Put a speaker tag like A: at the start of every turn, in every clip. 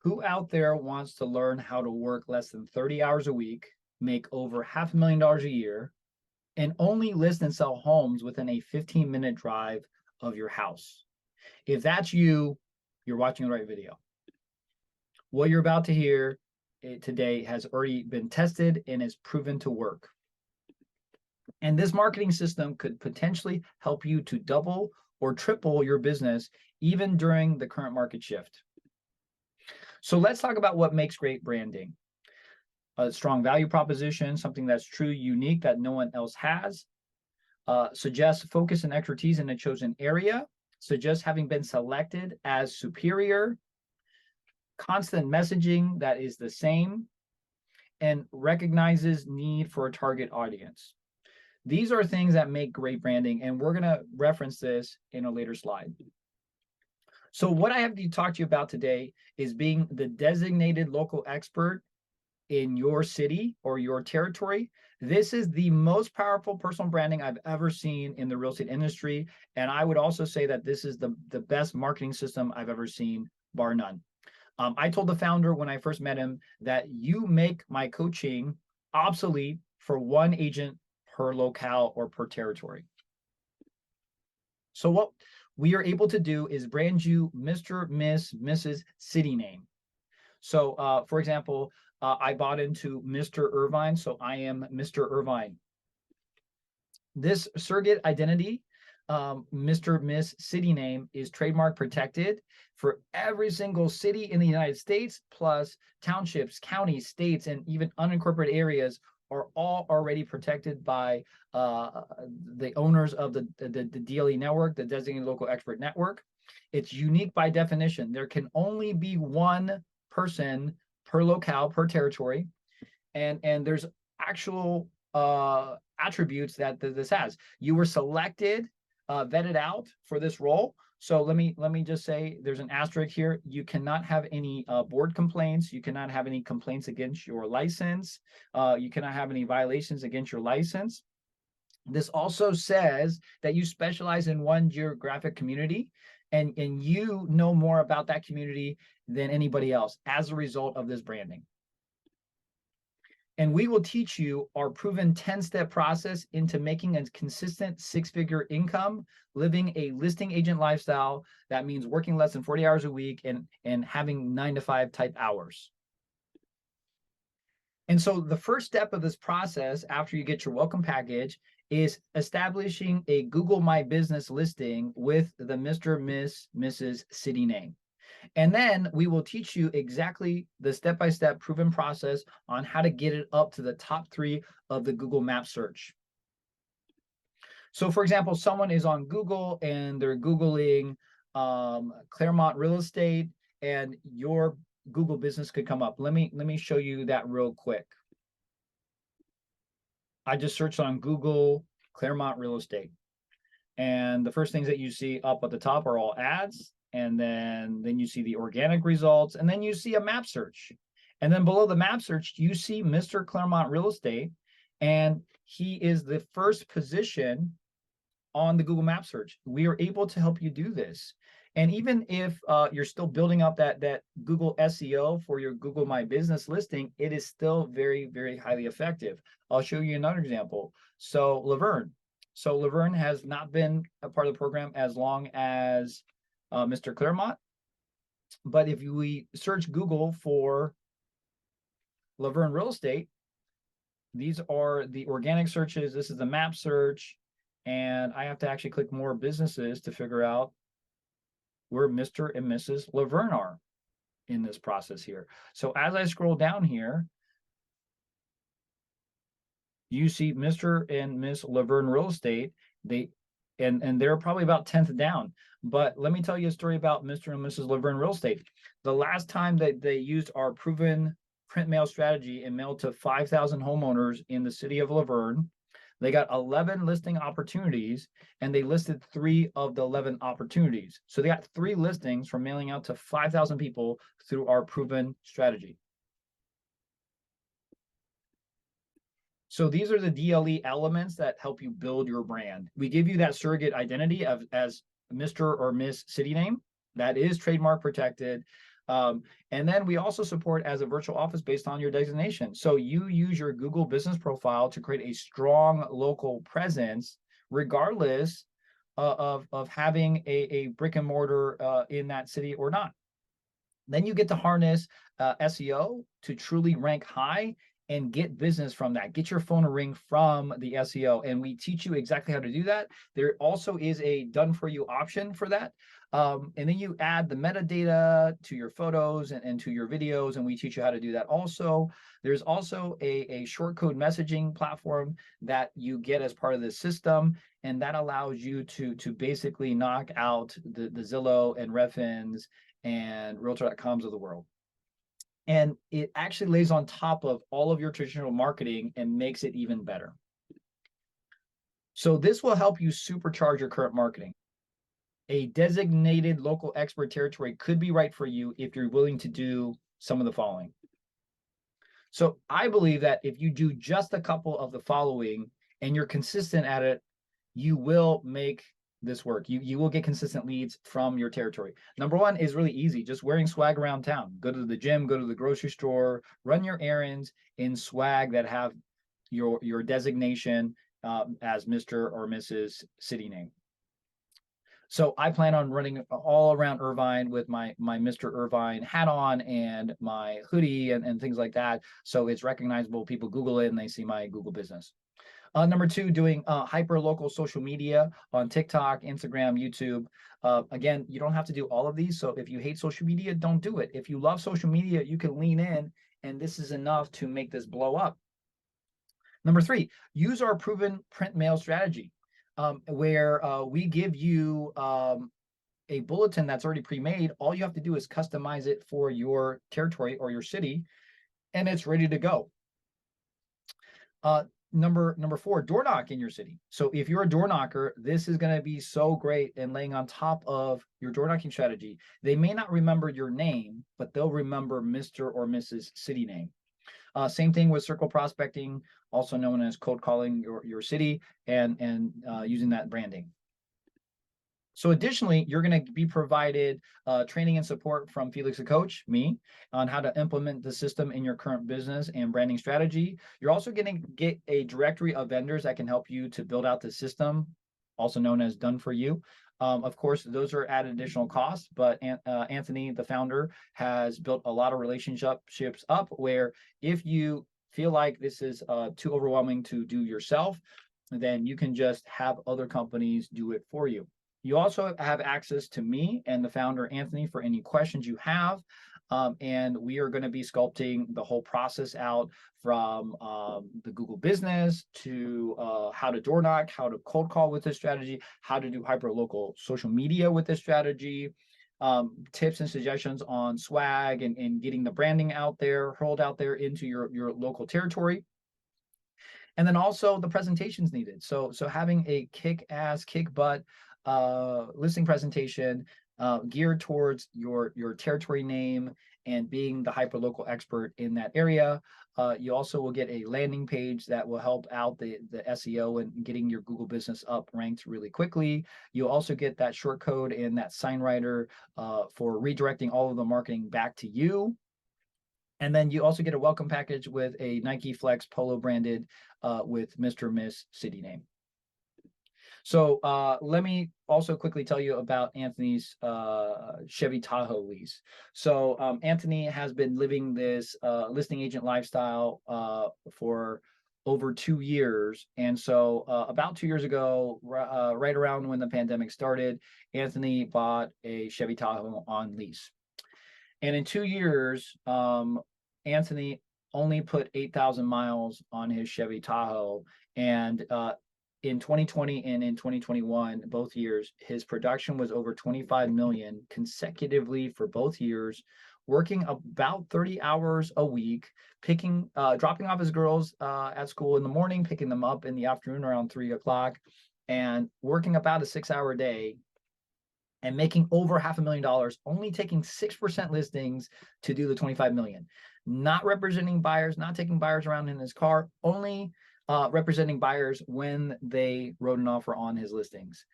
A: Who out there wants to learn how to work less than 30 hours a week, make over $500,000 a year, and only list and sell homes within a 15-minute drive of your house? If that's you, you're watching the right video. What you're about to hear today has already been tested and is proven to work. And this marketing system could potentially help you to double or triple your business even during the current market shift. So let's talk about what makes great branding. A strong value proposition, something that's true, unique, that no one else has. Suggests focus and expertise in a chosen area. Suggests having been selected as superior. Constant messaging that is the same. And recognizes need for a target audience. These are things that make great branding, and we're going to reference this in a later slide. So what I have to talk to you about today is being the designated local expert in your city or your territory. This is the most powerful personal branding I've ever seen in the real estate industry. And I would also say that this is the best marketing system I've ever seen, bar none. I told the founder when I first met him that you make my coaching obsolete for one agent per locale or per territory. So what we are able to do is brand you Mr., Miss, Mrs. city name. So for example, I bought into Mr. Irvine, so I am Mr. Irvine. This surrogate identity, Mr., Miss, city name, is trademark protected for every single city in the United States, plus townships, counties, states, and even unincorporated areas are all already protected by the owners of the DLE network, the Designated Local Expert Network. It's unique by definition. There can only be one person per locale, per territory, and there's actual attributes that this has. You were selected, vetted out for this role. So let me just say there's an asterisk here. You cannot have any board complaints. You cannot have any complaints against your license. You cannot have any violations against your license. This also says that you specialize in one geographic community, and you know more about that community than anybody else as a result of this branding. And we will teach you our proven 10-step process into making a consistent 6-figure income, living a listing agent lifestyle. That means working less than 40 hours a week and having 9-to-5 type hours. And so the first step of this process after you get your welcome package is establishing a Google My Business listing with the Mr., Miss, Mrs. city name. And then we will teach you exactly the step-by-step proven process on how to get it up to the top 3 of the Google Maps search. So for example, someone is on Google and they're Googling Claremont real estate, and your Google business could come up. Let me show you that real quick. I just searched on Google Claremont real estate, and the first things that you see up at the top are all ads. And then you see the organic results, and then you see a map search. And then below the map search, you see Mr. Claremont Real Estate, and he is the first position on the Google Map search. We are able to help you do this. And even if you're still building up that Google SEO for your Google My Business listing, it is still very, very highly effective. I'll show you another example. So Laverne. So Laverne has not been a part of the program as long as Mr. Claremont, but if we search Google for Laverne Real Estate, these are the organic searches. This is the map search, and I have to actually click more businesses to figure out where Mr. and Mrs. Laverne are in this process here. So as I scroll down here, you see Mr. and Miss Laverne Real Estate. And they're probably about 10th down. But let me tell you a story about Mr. and Mrs. Laverne Real Estate. The last time that they used our proven print mail strategy and mailed to 5,000 homeowners in the city of Laverne, they got 11 listing opportunities, and they listed 3 of the 11 opportunities. So they got 3 listings from mailing out to 5,000 people through our proven strategy. So these are the DLE elements that help you build your brand. We give you that surrogate identity as Mr. or Miss city name. That is trademark protected. And then we also support as a virtual office based on your designation. So you use your Google business profile to create a strong local presence, regardless of having a brick and mortar in that city or not. Then you get to harness SEO to truly rank high and get business from that. Get your phone a ring from the SEO. And we teach you exactly how to do that. There also is a done for you option for that. And then you add the metadata to your photos and to your videos, and we teach you how to do that also. There's also a short code messaging platform that you get as part of the system, and that allows you to basically knock out the Zillow and Redfins and Realtor.coms of the world. And it actually lays on top of all of your traditional marketing and makes it even better. So this will help you supercharge your current marketing. A designated local expert territory could be right for you if you're willing to do some of the following. So I believe that if you do just a couple of the following and you're consistent at it, you will make this work. You will get consistent leads from your territory. Number one is really easy, just wearing swag around town. Go to the gym, go to the grocery store, run your errands in swag that have your designation as Mr. or Mrs. city name. So I plan on running all around Irvine with my Mr. Irvine hat on and my hoodie and things like that. So it's recognizable. People Google it and they see my Google business. Number two, doing hyper local social media on TikTok, Instagram, YouTube. Again, you don't have to do all of these. So if you hate social media, don't do it. If you love social media, you can lean in, and this is enough to make this blow up. Number three, use our proven print mail strategy, where we give you a bulletin that's already pre-made. All you have to do is customize it for your territory or your city, and it's ready to go. Number four, door knock in your city. So if you're a door knocker, this is going to be so great in laying on top of your door knocking strategy. They may not remember your name, but they'll remember Mr. or Mrs. city name. Same thing with circle prospecting, also known as cold calling your city and using that branding. So additionally, you're going to be provided training and support from Felix the Coach, me, on how to implement the system in your current business and branding strategy. You're also going to get a directory of vendors that can help you to build out the system, also known as Done For You. Of course, those are at additional costs, but Anthony, the founder, has built a lot of relationships up where if you feel like this is too overwhelming to do yourself, then you can just have other companies do it for you. You also have access to me and the founder, Anthony, for any questions you have. And we are going to be sculpting the whole process out from the Google business to how to door knock, how to cold call with this strategy, how to do hyper local social media with this strategy, tips and suggestions on swag and getting the branding out there, hurled out there into your local territory. And then also the presentations needed. So having a kick-ass, kick-butt listing presentation geared towards your territory name and being the hyper local expert in that area. You also will get a landing page that will help out the SEO and getting your Google business up ranked really quickly. You'll also get that short code and that sign writer for redirecting all of the marketing back to you. And then you also get a welcome package with a Nike Flex Polo branded with Mr. Miss city name. So let me also quickly tell you about Anthony's Chevy Tahoe lease. So Anthony has been living this listing agent lifestyle for over 2 years. And so about 2 years ago, right around when the pandemic started, Anthony bought a Chevy Tahoe on lease. And in 2 years, Anthony only put 8,000 miles on his Chevy Tahoe. And in 2020 and in 2021, both years, his production was over 25 million consecutively for both years, working about 30 hours a week, dropping off his girls at school in the morning, picking them up in the afternoon around 3 o'clock, and working about a 6-hour day and making over $500,000, only taking 6% listings to do the 25 million. Not representing buyers, not taking buyers around in his car, only representing buyers when they wrote an offer on his listings.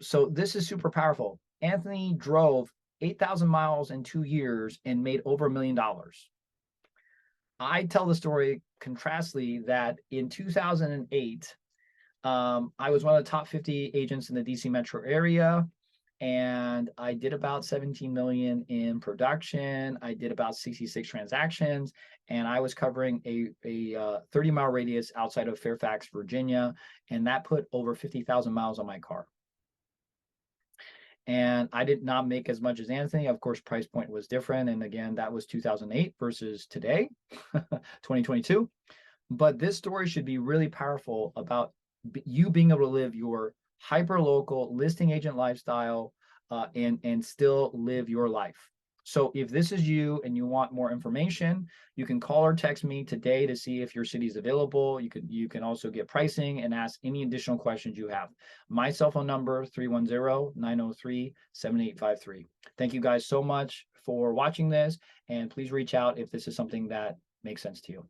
A: So this is super powerful. Anthony drove 8,000 miles in 2 years and made over $1 million. I tell the story contrastly that in 2008, I was one of the top 50 agents in the DC metro area, and I did about 17 million in production. I did about 66 transactions, and I was covering a 30-mile radius outside of Fairfax, Virginia, and that put over 50,000 miles on my car. And I did not make as much as Anthony. Of course, price point was different. And again, that was 2008 versus today, 2022. But this story should be really powerful about you being able to live your hyper local listing agent lifestyle and still live your life. So if this is you and you want more information, you can call or text me today to see if your city is available. You can also get pricing and ask any additional questions you have. My cell phone number, 310-903-7853. Thank you guys so much for watching this, and please reach out if this is something that makes sense to you.